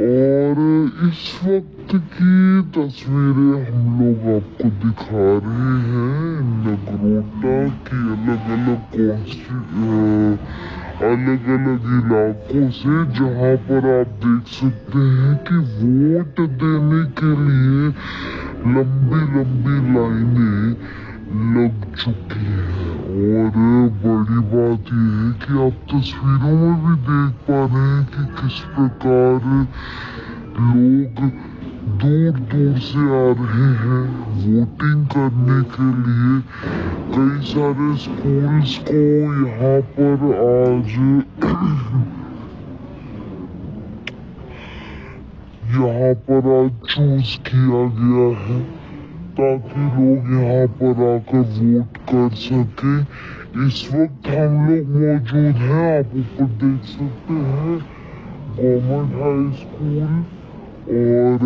और इस वक्त की तस्वीरें हम लोग आपको दिखा रहे हैं नगरोटा की अलग अलग इलाकों से, जहां पर आप देख सकते हैं कि वोट देने के लिए लंबी लंबी लाइनें लग चुकी हैं। और बड़ी बात यह है कि आप तस्वीरों में भी देख पा रहे हैं कि किस प्रकार लोग दूर दूर से आ रहे हैं वोटिंग करने के लिए। कई सारे स्कूल्स को यहाँ पर आज चूज किया गया है ताकि लोग यहाँ पर आकर वोट कर सके। इस वक्त हम लोग मौजूद हैं, आप ऊपर देख सकते हैं, गवर्नमेंट हाई स्कूल, और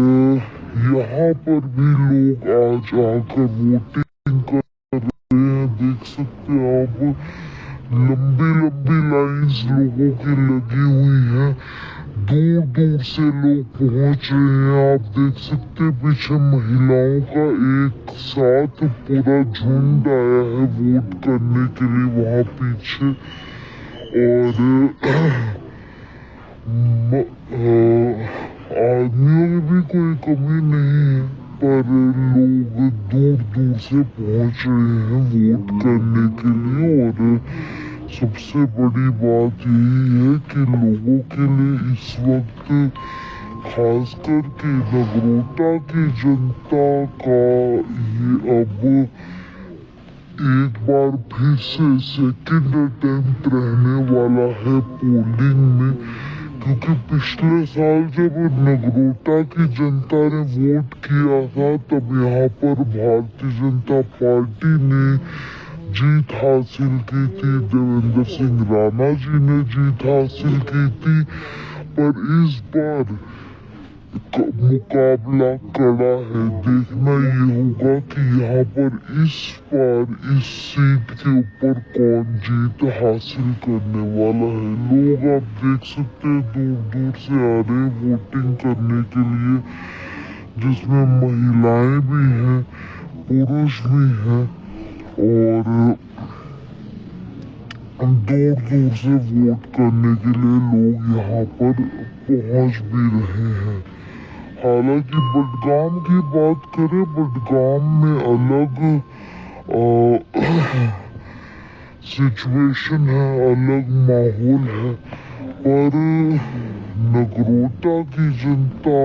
यहाँ पर भी लोग आज आकर वोटिंग कर रहे हैं। देख सकते हैं आप, लंबी लंबी लाइंस लोगों की लगी हुई हैं, दूर दूर से लोग पहुंच रहे हैं। आप देख सकते हैं पीछे महिलाओं का एक साथ पूरा झुंड आया है वोट करने के लिए वहां पीछे। और आदमियों की भी कोई कमी नहीं है, पर लोग दूर दूर से पहुंच रहे हैं वोट करने के लिए। और सबसे बड़ी बात यही है कि लोगों के लिए इस वक्त खासकर के नगरोटा की जनता का ये अब एक बार फिर से सेकंड अटेम्प्ट रहने वाला है पोलिंग में, क्योंकि पिछले साल जब नगरोटा की जनता ने वोट किया था तब यहाँ पर भारतीय जनता पार्टी ने जीत हासिल की थी, देवेंद्र सिंह राणा जी ने जीत हासिल की थी। पर इस बार मुकाबला कड़ा है। देखना ये होगा कि यहाँ पर इस बार इस सीट के ऊपर कौन जीत हासिल करने वाला है। लोग आप देख सकते हैं दूर दूर से आ रहे हैं वोटिंग करने के लिए, जिसमें महिलाएं भी हैं, पुरुष भी हैं, और दूर दूर से वोट करने के लिए लोग यहाँ पर पहुंच भी रहे हैं। हालांकि बडगाम की बात करें, बडगाम में अलग सिचुएशन है, अलग माहौल है, पर नगरोटा की जनता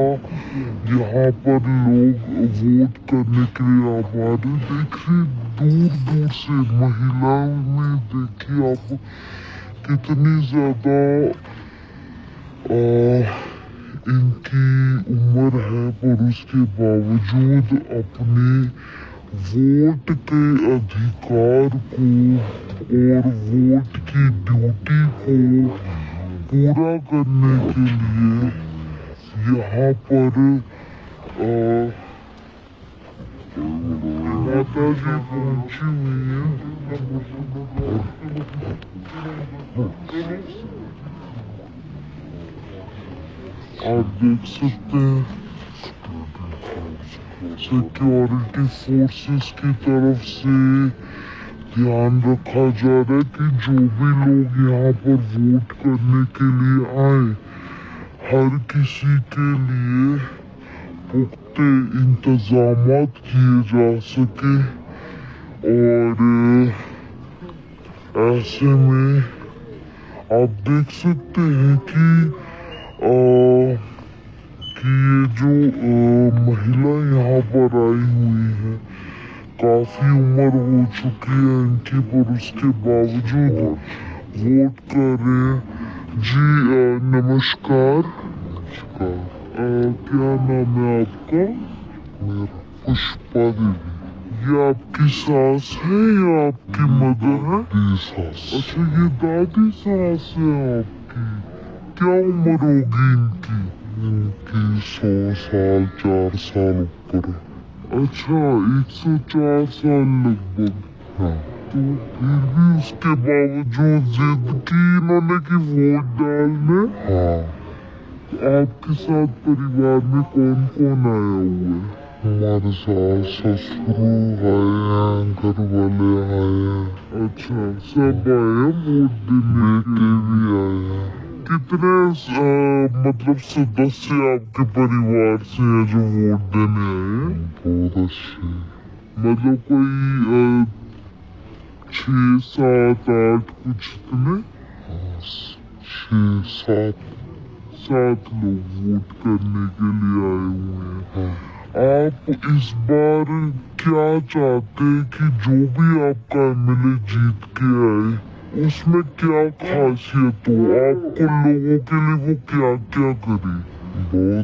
यहाँ पर लोग वोट करने के लिए आबादी देखिए दूर दूर से। महिलाओं में देखिए आप कितनी ज्यादा इनकी उम्र है, पर उसके बावजूद अपने वोट के अधिकार को और वोट की ड्यूटी को पूरा करने के लिए यहाँ पर माता जी पहुंची हुई है। आप देख सकते हैं सिक्योरिटी फोर्सेस की तरफ से ध्यान रखा जा रहा है कि जो भी लोग यहाँ पर वोट करने के लिए आए, हर किसी के लिए पुख्ते इंतजामात किए जा सके। और ऐसे में आप देख सकते हैं कि ये जो महिला यहाँ पर आई हुई है, काफी उम्र हो चुकी है इनकी, पर उसके बावजूद वोट कर रहे हैं। जी नमस्कार, क्या नाम है आपका? मेरा पुष्पा देवी। ये आपकी सास है या आपकी मदर है? सास। अच्छा, ये दादी सास है आपकी। क्या उम्र होगी इनकी? इनकी 100 साल 4 साल ऊपर। अच्छा, 104 साल लगभग। हाँ, तो फिर भी उसके बावजूद जिद की इन्होंने कि वोट डालने। हाँ, आपके साथ परिवार में कौन कौन आया हुआ है? हमारे सास ससुर आए हैं, घर वाले आए हैं। अच्छा, सब आए हैं वोट देने? बेटे भी आए हैं। कितने मतलब सदस्य आपके परिवार से हैं जो वोट देने आए हैं? बहुत अच्छे। मतलब कोई 6, 7, 8 कुछ इतने? हाँ, 6, 7 लोग वोट करने के लिए आए हुए हैं। हाँ। आप इस बार क्या चाहते हैं कि जो भी आपका एमएलए जीत के आए उसमें क्या खासियत हो, आपको लोगों के लिए वो क्या क्या करे? बहुत